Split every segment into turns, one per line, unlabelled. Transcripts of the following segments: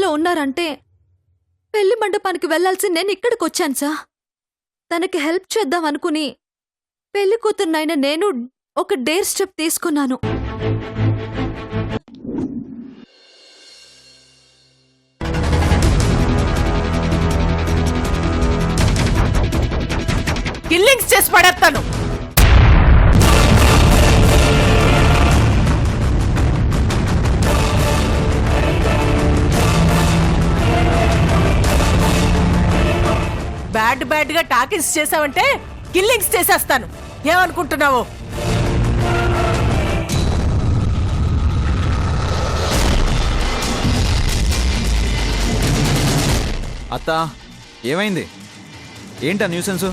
బాధలో ఉన్నారంటే పెళ్లి మండపానికి వెళ్లాల్సి నేను ఇక్కడికి వచ్చాను సార్. తనకి హెల్ప్ చేద్దాం అనుకుని పెళ్లి కూతురునైన నేను ఒక డేర్ స్టెప్ తీసుకున్నాను.
కిల్లింగ్స్ చేసి పడేస్తాను. బ్యాడ్ గా టాకిన్స్ చేసావంటే కిల్లింగ్స్ చేసేస్తాను. ఏమనుకుంటున్నావు?
అత్త ఏమైంది? ఏంటా న్యూసెన్స్?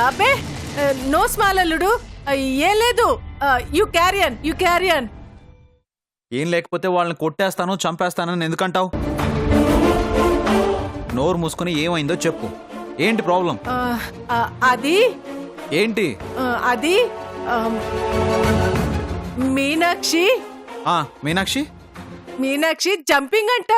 అబ్బే నో స్మాల్ అల్లుడు, ఏం లేదు. యు క్యారియన్.
ఏం లేకపోతే వాళ్ళని కొట్టేస్తాను చంపేస్తానని ఎందుకంటావు? నోరు మూసుకుని ఏమైందో చెప్పు. ఏంటి ప్రాబ్లం?
అది
ఏంటి?
అది మీనాక్షి జంపింగ్ అంట.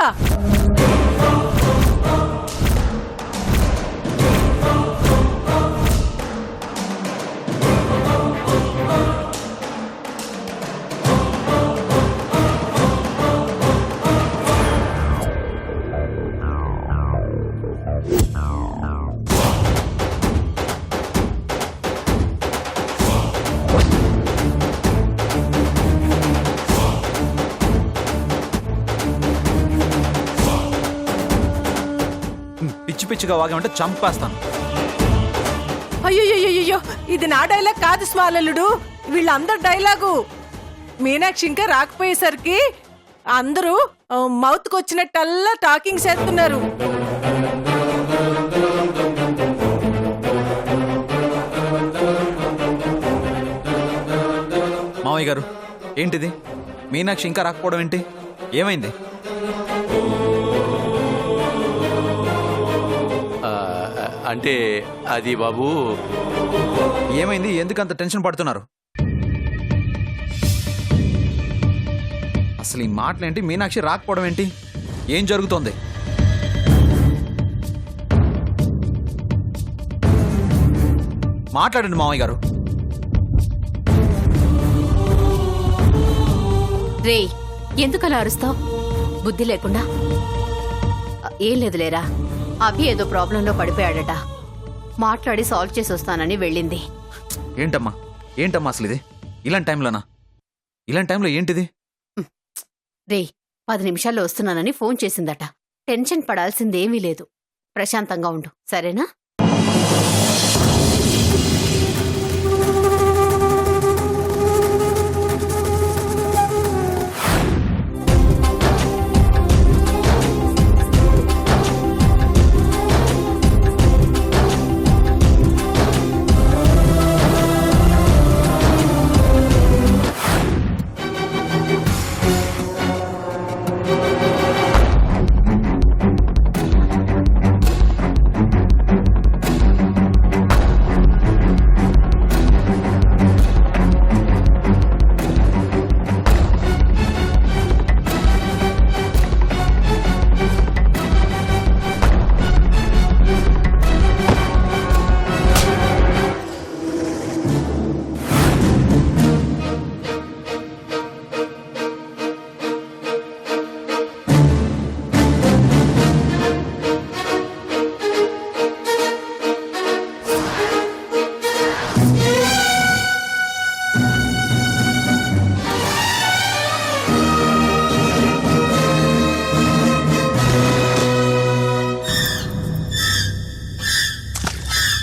పిచ్చిగా వాగామంటే చంపేస్తాను.
అయ్యో, ఇది నా డైలాగ్ కాదు స్మాలల్లుడు, వీళ్ళందరు డైలాగు. మీనాక్షి ఇంకా రాకపోయేసరికి అందరూ మౌత్కి వచ్చినట్టల్లా టాకింగ్ చేస్తున్నారు.
మామయ్య గారు ఏంటిది? మీనాక్షి ఇంకా రాకపోవడం ఏంటి? ఏమైంది?
అంటే అది బాబు.
ఏమైంది? ఎందుకంత టెన్షన్ పడుతున్నారు? అసలు ఈ మాటలేంటి? మీనాక్షి రాకపోవడం ఏంటి? ఏం జరుగుతోంది? మాట్లాడండి మామయ్య గారు.
రే, ఎందుకలా అరుస్తావు? బుద్ధి లేకుండా. ఏం లేదులేరా, అభి ఏదో ప్రాబ్లంలో పడిపోయాడట. మాట్లాడి సాల్వ్ చేసి వస్తానని వెళ్ళింది.
ఏంటమ్మా అసలు ఇది? ఇలాంటి టైంలో ఏంటిది?
రే, 10 నిమిషాల్లో వస్తున్నానని ఫోన్ చేసిందట. టెన్షన్ పడాల్సిందేమీ లేదు. ప్రశాంతంగా ఉండు, సరేనా?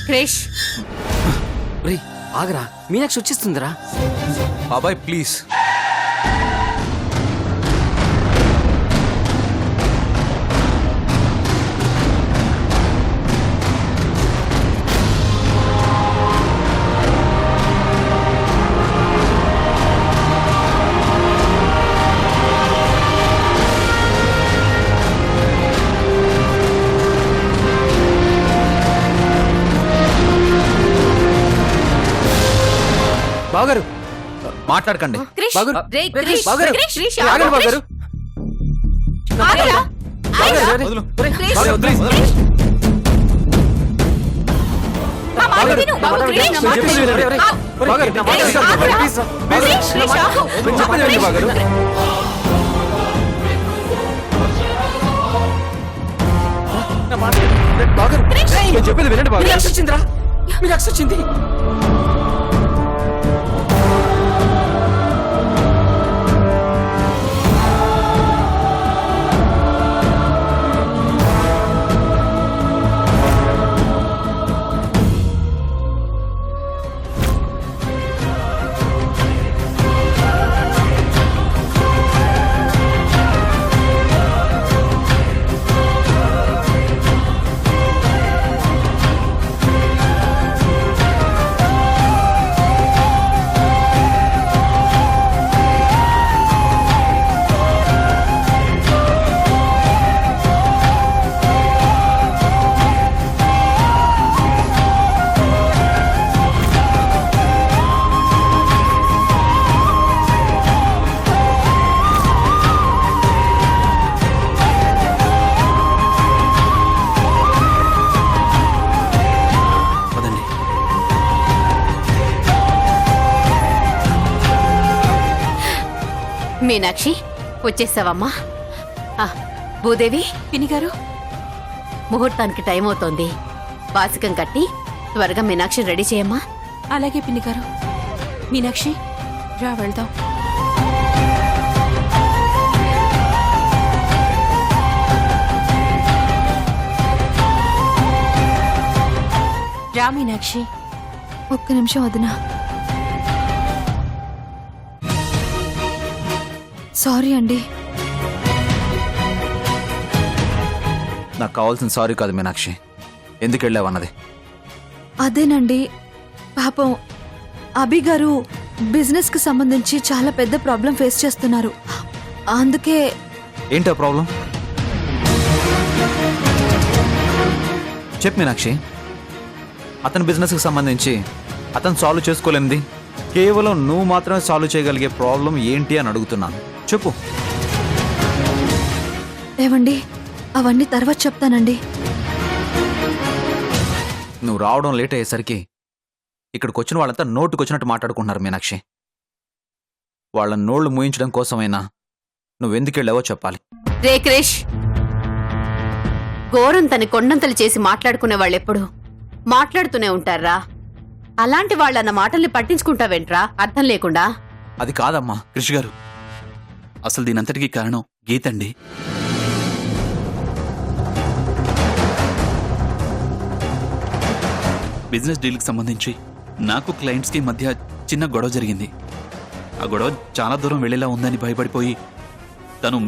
క్రిష్,
ఆగరా, మీనాక్షి వచ్చేస్తుందిరా.
బాబాయ్ ప్లీజ్.
బావగారు
మాట్లాడకండి.
క్రిష్,
బావగారు,
రే, క్రిష్,
బావగారు,
క్రిష్,
ఆగండి బావగారు.
ఆగరా? ఆగరా?
వదులు.
క్రిష్,
బాగా వదిలేయ్, వదిలేయ్.
క్రిష్. నా మాట విను. బాబు, క్రిష్, నా మాట విను. ఆగు. క్రిష్, ఆగరా? క్రిష్, క్రిష్, ఆగు. క్రిష్.
చెప్పేది వినండి బాగా వచ్చిందిరా మీకు అక్స్ వచ్చింది
మీనాక్షి వచ్చేసావమ్మా. భూదేవి
పిన్ని గారు
ముహూర్తానికి టైం అవుతోంది. వాసికం కట్టి త్వరగా మీనాక్షి రెడీ చేయమ్మా.
అలాగే పిన్ని గారు. మీనాక్షి రా వెళ్దాం. రా మీనాక్షి.
ఒక్క నిమిషం వదినా. సారీ అండి.
నాకు కావాల్సిన సారీ కాదు మీనాక్షి, ఎందుకు వెళ్ళావన్నది.
అదేనండి, పాపం అభి గారు బిజినెస్ కి సంబంధించి చాలా పెద్ద ప్రాబ్లం ఫేస్ చేస్తున్నారు. అందుకే
ఏంటో ప్రాబ్లం చెప్పు మీనాక్షి. అతని బిజినెస్కి సంబంధించి అతను సాల్వ్ చేసుకోలేనిది కేవలం నువ్వు మాత్రమే సాల్వ్ చేయగలిగే ప్రాబ్లం ఏంటి అని అడుగుతున్నాను. చెప్పు.
ఏవండి, అవన్నీ తర్వాత చెప్తానండి.
నువ్వు రావడం లేట్ అయ్యేసరికి ఇక్కడికి వచ్చిన వాళ్ళంతా నోటుకొచ్చినట్టు మాట్లాడుకుంటున్నారు మీనాక్షి. వాళ్ళ నోళ్లు మూయించడం కోసమైనా నువ్వెందుకు వెళ్ళావో చెప్పాలి.
రే క్రిష్, గోరంతని కొండంతలు చేసి మాట్లాడుకునే వాళ్ళెప్పుడు మాట్లాడుతూనే ఉంటారా? అలాంటి వాళ్ళన్న మాటల్ని పట్టించుకుంటావేంట్రా అర్థం లేకుండా?
అది కాదమ్మా.
కృషి గారు, అసలు దీనంతటికీ కారణం గీత అండి. బిజినెస్ డీల్కి సంబంధించి నాకు క్లయింట్స్కి మధ్య చిన్న గొడవ జరిగింది. ఆ గొడవ చాలా దూరం వెళ్ళేలా ఉందని భయపడిపోయి తను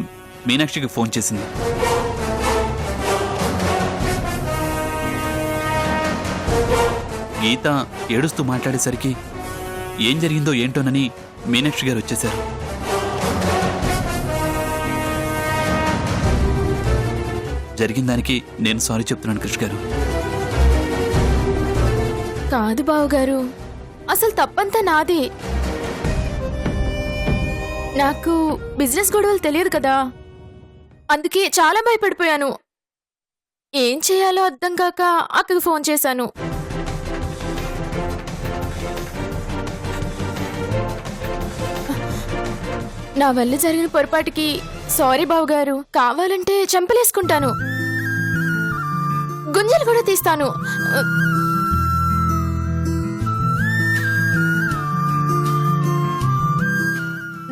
మీనాక్షికి ఫోన్ చేసింది. గీత ఏడుస్తూ మాట్లాడేసరికి ఏం జరిగిందో ఏంటోనని మీనాక్షి గారు వచ్చేశారు. జరిగిన దానికి నేను సారీ చెప్తున్నాను కృషి గారు.
కాదు బావగారు, అసలు తప్పంతా నాదే. నాకు బిజినెస్ గొడవలు తెలియదు కదా, అందుకే చాలా భయపడిపోయాను. ఏం చేయాలో అర్థం కాక అక్కకు ఫోన్ చేశాను. నా వల్ల జరిగిన పొరపాటుకి సారీ బావగారు. కావాలంటే చంపలేసుకుంటాను, గుంజలు కూడా తీస్తాను.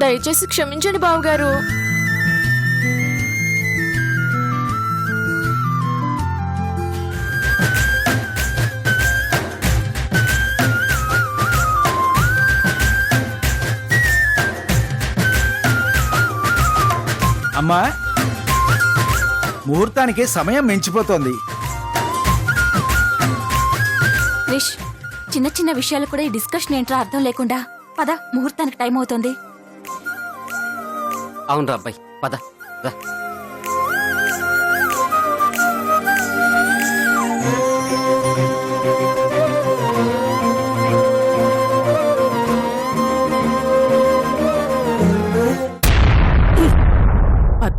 దయచేసి క్షమించండి బావగారు.
అమ్మా, ముహూర్తానికి సమయం మించిపోతోంది.
క్రిష్, చిన్న చిన్న విషయాలు కూడా ఈ డిస్కషన్ ఏంట్రా అర్థం లేకుండా. పద, ముహూర్తానికి టైం అవుతోంది.
అవునరా అబ్బాయి, పద రా.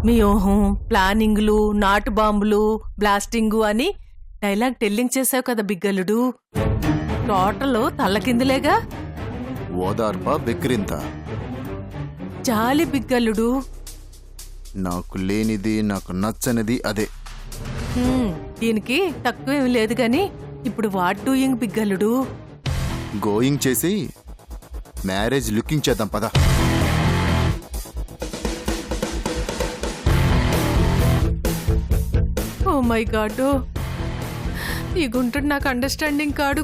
మీ ఊహం ప్లానింగ్లు నాటు బాంబులు బ్లాస్టింగు అని డైలాగ్ టెల్లింగ్ చేసావు కదా బిగ్గలుడు. టోటల్ తల్లకిందులేగా.
ఓదార్ప బెక్కిరింత.
జాలి బిగ్గలుడు.
నాకు లేనిది నాకు నచ్చనిది అదే.
దీనికి తక్కువేమి లేదు గాని ఇప్పుడు వాట్ డూయింగ్ బిగ్గలుడు?
గోయింగ్ చేసి మ్యారేజ్ లుకింగ్ చేద్దాం పద.
ఓ మై గాడ్, ఈ గుంటుడు నాకు అండర్స్టాండింగ్ కాడు.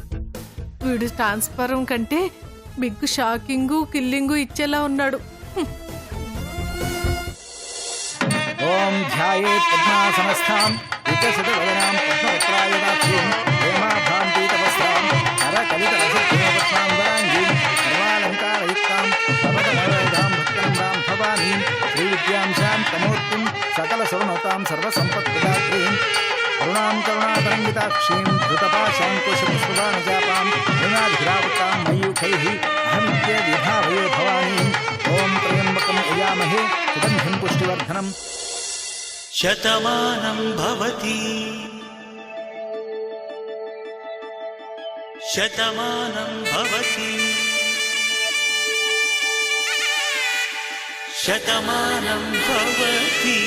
వీడు ట్రాన్స్ఫారం కంటే బిగ్ షాకింగు కిల్లింగు ఇచ్చేలా ఉన్నాడు.
ఓం ధ్యాయేత్ పద్మాసనస్థాం వికసితవదనాం పద్మపత్రాయదాక్షీం హేమాభాం పీతవస్త్రాం హరకలితరసత్యేవత్వాం వరాంగీం సర్వాలంకారయుక్తాం సర్వతమవేదాం భక్తంగాం భవానీం శ్రీవిద్యాం శాంతమూర్తిం సకలశరణతాం సర్వసంపత్ప్రదాత్రీం కరుణాం కరుణాతరంగితాక్షీం ధృతపాశాంకుశపుష్పబాణజాపాం హేమాధిరావతాం మయూఖైః అహమిత్య విభావయే భవానీం. ఓం త్రయంబకం యజామహే సుగంధిం పుష్టివర్ధనం.
శతమానం భవతి శతమానం భవతి శతమానం భవతి.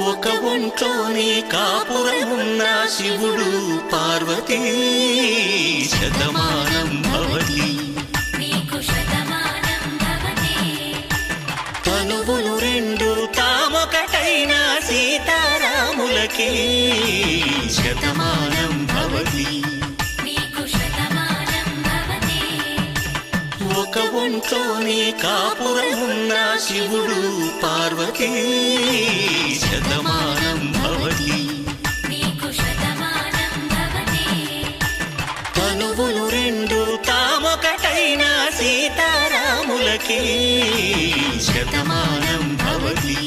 ఒక ఒంట్లోనే కాపురమున్న శివుడు పార్వతీ శతమానం భవతి. తనువులు రెండు తామొకటైన సీతారాములకి శతమానం భవతి. ఒక ఒంట్లోనే కాపురమున్న శివుడు పార్వతీ శతమానం భవతి. తనువులు రెండు తామొకటైన సీతారాములకి శతమానం భవతి.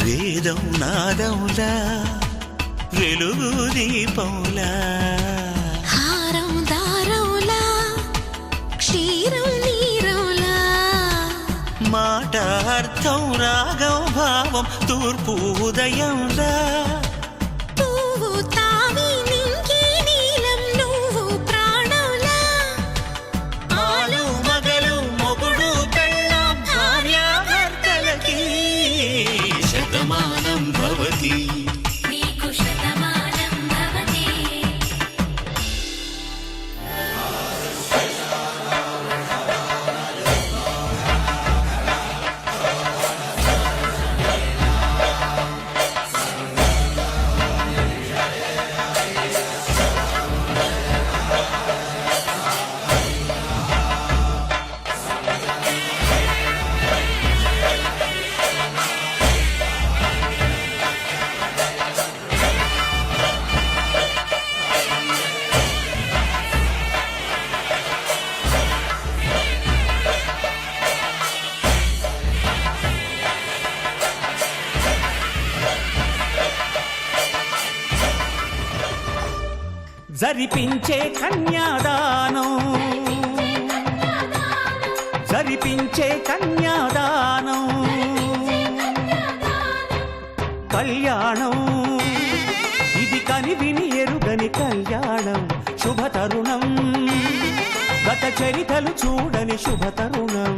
వేదం నాదములా వెలుగు దీపములా
హారం దారవులా క్షీరం నీరవులా
మాట అర్థం రాగం భావం తూర్పు ఉదయంలా
పువ్వు తావి నింగి నీలం నువ్వు ప్రాణంలా
ఆలు మగలు మొగుడు పెళ్ళాం భార్యాభర్తలకి శతమానం భవతి.
జరిపించే కన్యాదానం జరిపించే కన్యాదానం కళ్యాణం ఇది కనివిని ఎరుగని కళ్యాణం శుభతరుణం గత చరితలు చూడని శుభతరుణం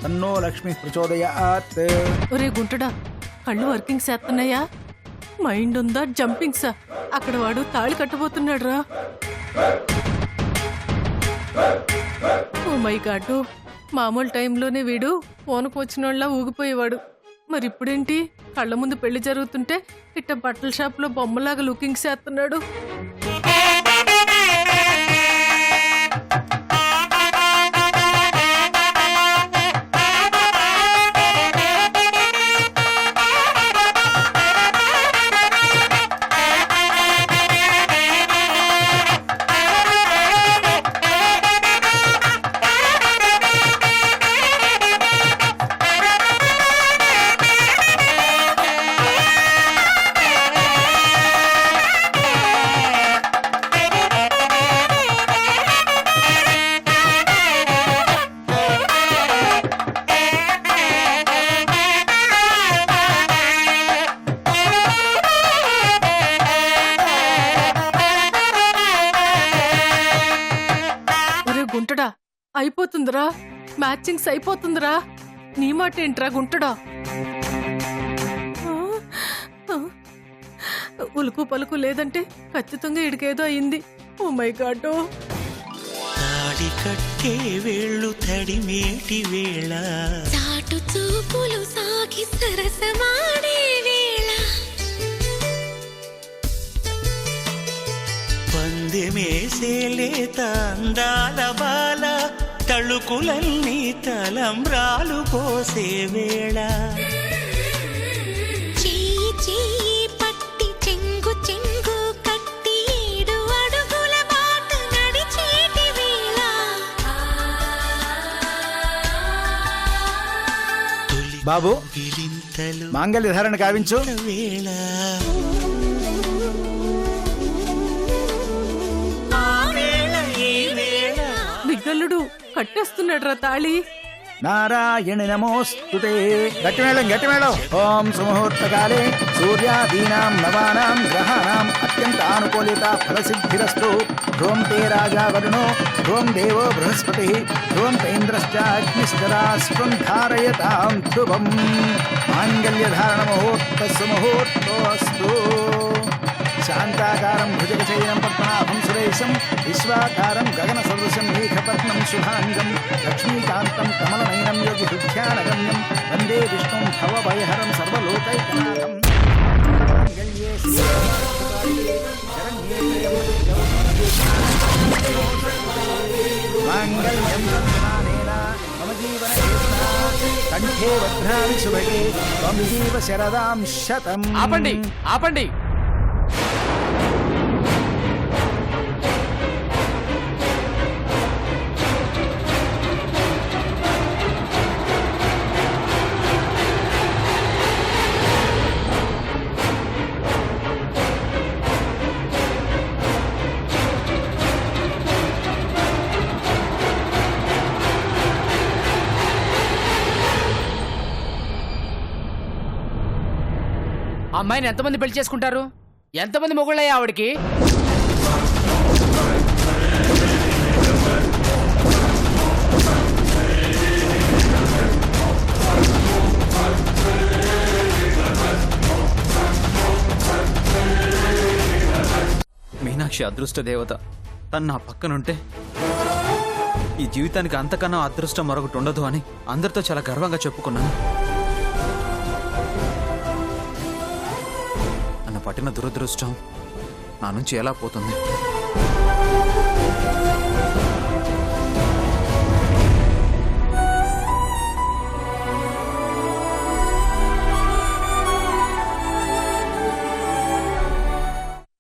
తన్నో లక్ష్మి ప్రచోదయాత్.
ఒరే గుంటడా, కళ్ళు వర్కింగ్ చేస్తున్నాయా? మైండ్ ఉందా జంపింగ్సా? అక్కడ వాడు తాళి కట్టబోతున్నాడు రా. ఓ మై గాడ్, మామూలు టైంలోనే వీడు ఫోన్కు వచ్చినోళ్ళ ఊగిపోయేవాడు. మరి ఇప్పుడేంటి, కళ్ళ ముందు పెళ్లి జరుగుతుంటే ఇట్ట బట్టల షాప్లో బొమ్మలాగా లుకింగ్ చేస్తున్నాడు. గుంటడా, అయిపోతుందిరా, మ్యాచింగ్స్ అయిపోతుందిరా. నీ మాట ఏంట్రా గుంటడా? ఉలుకు పలుకు లేదంటే ఖచ్చితంగా ఇడికేదో అయింది. Oh my God.
తాడి కట్టే వేళ్ళు తడిమేటి వేళ, చాటు చూపులు సాగి సరసమాడే వేళ, పందెమేసేలేత అందాల బాల, తళుకులన్నీ తలంబ్రాలు పోసే వేళ, చెయ్యి చెయ్యి పట్టి చెంగు చెంగు కట్టి 7 అడుగుల బాట నడిచేటి వేళ,
బాబు
గిలింతలు
మాంగళ్య ధారణ కావించు.
వేళ,
దిగ్గల్లుడు కట్టేస్తున్నాడు రా తాళి.
నారాయణ నమోస్తుతే. గట్టిమేళం గట్టిమేళం. ఓం సుముహూర్తకాలే సూర్యాదీనాం నవానాం గ్రహాణాం అత్యంతానుకూలిత ఫలసిద్ధిరస్తు. ధ్రువం తే రాజా వరుణో, ధ్రువం దేవో బృహస్పతి, ధ్రువం తేంద్రశ్చ అగ్నిశ్చరాస్వం ధారయతాం ధ్రువం. మాంగళ్యధారణ ముహూర్త సుముహూర్తోస్తు. శాంతాకారం భుజగశయనం పద్మనాభం సురేశం, విశ్వాకారం గగన సదృశం మేఘపద్మం శుభాంగం, లక్ష్మీకాంతం కమలనయనం యోగి హృద్యానగమ్యం, వందే విష్ణుం భవభయహరం సర్వలోకైకనాథం. మాంగళ్యం సమానేన మమ జీవన కంఠే భద్రామి శుభగే త్వం జీవ శరదాం శతం.
ఆపండి ఆపండి. అమ్మాయిని ఎంతమంది పెళ్లి చేసుకుంటారు? ఎంతమంది మొగుళ్ళయ్యా ఆవిడికి?
మీనాక్షి అదృష్ట దేవత. తను నా పక్కనుంటే ఈ జీవితానికి అంతకన్నా అదృష్టం మరొకటి ఉండదు అని అందరితో చాలా గర్వంగా చెప్పుకున్నాను. నన్ను పట్టిన దురదృష్టం నా నుంచి ఎలా పోతుంది?